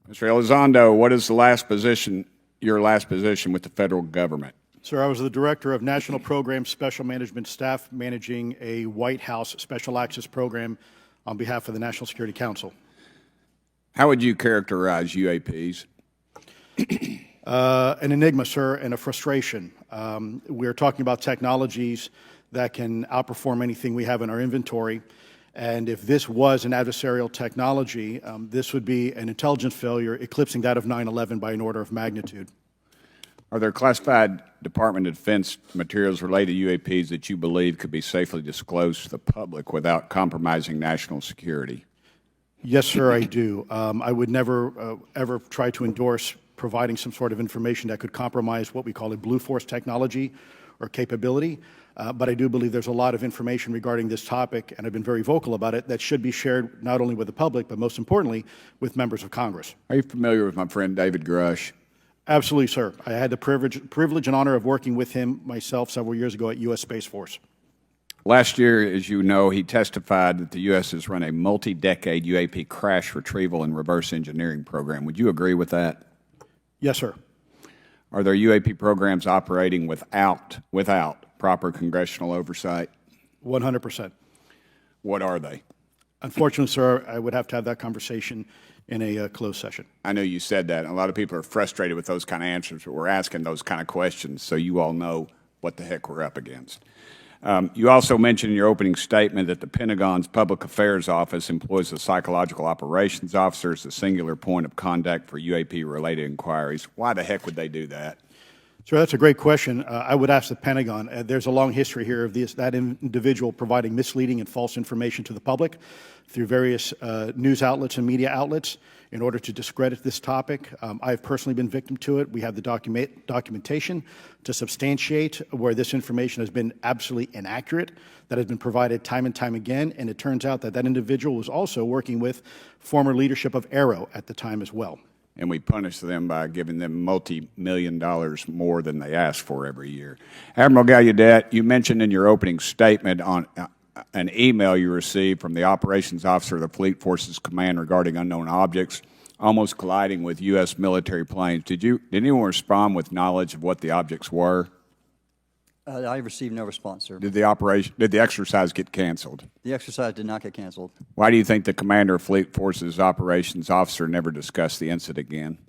Mr. Elizondo, what is your last position with the federal government? Sir, I was the Director of National Program Special Management Staff managing a White House Special Access Program on behalf of the National Security Council. How would you characterize UAPs? An enigma, sir, and a frustration. We're talking about technologies that can outperform anything we have in our inventory. And if this was an adversarial technology, this would be an intelligence failure eclipsing that of 9/11 by an order of magnitude. Are there classified Department of Defense materials related to UAPs that you believe could be safely disclosed to the public without compromising national security? Yes, sir, I do. I would never, ever try to endorse providing some sort of information that could compromise what we call a blue force technology or capability. But I do believe there's a lot of information regarding this topic, and I've been very vocal about it, that should be shared not only with the public, but most importantly, with members of Congress. Are you familiar with my friend David Grush? Absolutely, sir. I had the privilege and honor of working with him myself several years ago at U.S. Space Force. Last year, as you know, he testified that the U.S. has run a multi-decade UAP crash retrieval and reverse engineering program. Would you agree with that? Yes, sir. Are there UAP programs operating without proper congressional oversight? 100%. What are they? Unfortunately, sir, I would have to have that conversation in a closed session. I know you said that, and a lot of people are frustrated with those kind of answers, but we're asking those kind of questions so you all know what the heck we're up against. You also mentioned in your opening statement that the Pentagon's Public Affairs Office employs a psychological operations officer as the singular point of contact for UAP-related inquiries. Why the heck would they do that? Sir, that's a great question. I would ask the Pentagon. There's a long history here of that individual providing misleading and false information to the public through various news outlets and media outlets in order to discredit this topic. I've personally been victim to it. We have the documentation to substantiate where this information has been absolutely inaccurate, that has been provided time and time again, and it turns out that that individual was also working with former leadership of Aero at the time as well. And we punish them by giving them multi-million dollars more than they ask for every year. Admiral Gallaudet, you mentioned in your opening statement on an email you received from the operations officer of the Fleet Forces Command regarding unknown objects almost colliding with U.S. military planes. Did anyone respond with knowledge of what the objects were? I received no response, sir. Did the exercise get canceled? The exercise did not get canceled. Why do you think the commander of Fleet Forces operations officer never discussed the incident again?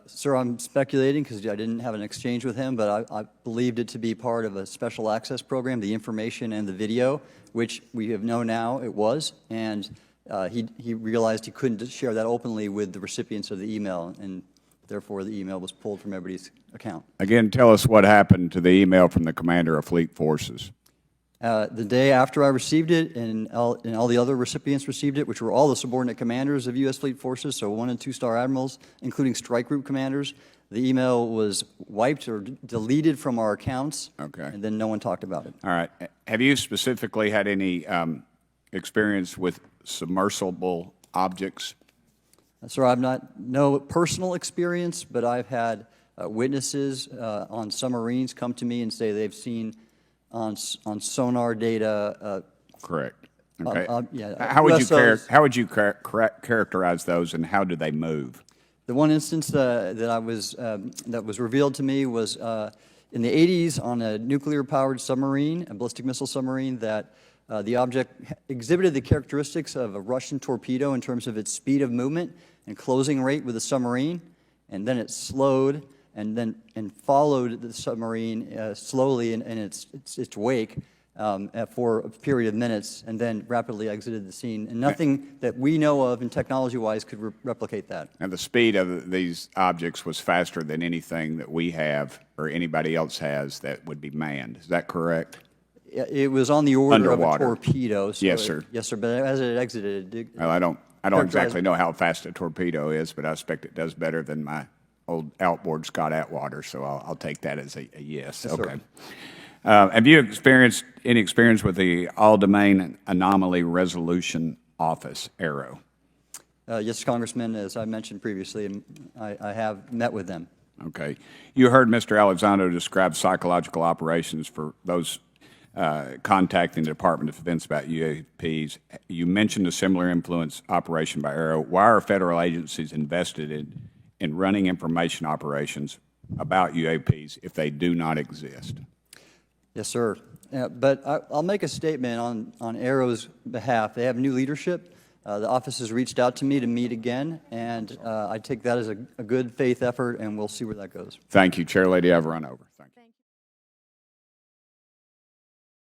Sir, I'm speculating because I didn't have an exchange with him, but I believed it to be part of a special access program, the information and the video, which we have known now it was, and he realized he couldn't share that openly with the recipients of the email, and therefore the email was pulled from everybody's account. Again, tell us what happened to the email from the commander of Fleet Forces. The day after I received it, and all the other recipients received it, which were all the subordinate commanders of U.S. Fleet Forces, so 1- and 2-star admirals, including strike group commanders, the email was wiped or deleted from our accounts, okay, and then no one talked about it. All right. Have you specifically had any experience with submersible objects? Sir, I've no personal experience, but I've had witnesses on submarines come to me and say they've seen on sonar data. Correct. Okay. Yeah, how would you characterize those, and how do they move? The one instance that was revealed to me was in the 80s on a nuclear-powered submarine, a ballistic missile submarine, that the object exhibited the characteristics of a Russian torpedo in terms of its speed of movement and closing rate with the submarine, and then it slowed and followed the submarine slowly in its wake for a period of minutes, and then rapidly exited the scene. And nothing that we know of, and technology-wise, could replicate that. And the speed of these objects was faster than anything that we have or anybody else has that would be manned. Is that correct? It was on the order Underwater. of a torpedo. So yes, sir. Yes, sir. But as it exited, well, I don't exactly know how fast a torpedo is, but I expect it does better than my old outboard Scott Atwater. So I'll take that as a yes. Yes, okay. Have you experienced any experience with the All-Domain Anomaly Resolution Office, ARROW? Yes, Congressman. As I mentioned previously, I have met with them. Okay. You heard Mr. Elizondo describe psychological operations for those contacting the Department of Defense about UAPs. You mentioned a similar influence operation by Aero. Why are federal agencies invested in running information operations about UAPs if they do not exist? Yes, sir. But I'll make a statement on Aero's behalf. They have new leadership. The office has reached out to me to meet again, and I take that as a good faith effort, and we'll see where that goes. Thank you, Chair Lady. I've run over.